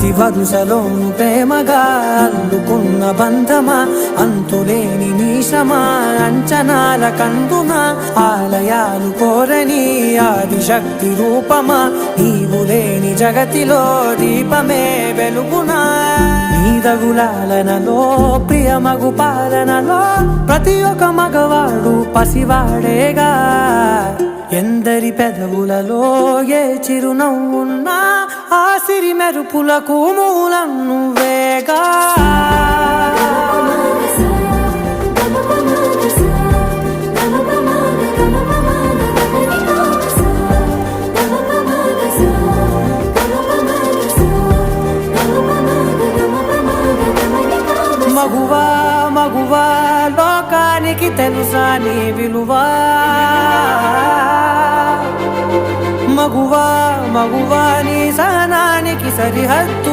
ప్రతి వరుసలోను ప్రేమగా అల్లుకున్న బంధమా, అంతులేని నీశమా అంచనాల కందున, ఆలయాలు కోరని ఆదిశక్తి రూపమా, నీవు లేని జగతిలో దీపమే వెలుగునా. నీదగులాలనలో ప్రియమగు పాలనలో ప్రతి ఒక్క మగవాడు పసివాడేగా. ఎందరి పెదవులలో ఏ చిరునవ్వున్నా ఆ సిరి మెరుపులకు మూలం నువ్వేగా. మగువా మగువా లోకానికి తెలుసా నీ విలువా. మగువా మగువా నీ సహనానికి సరిహద్దు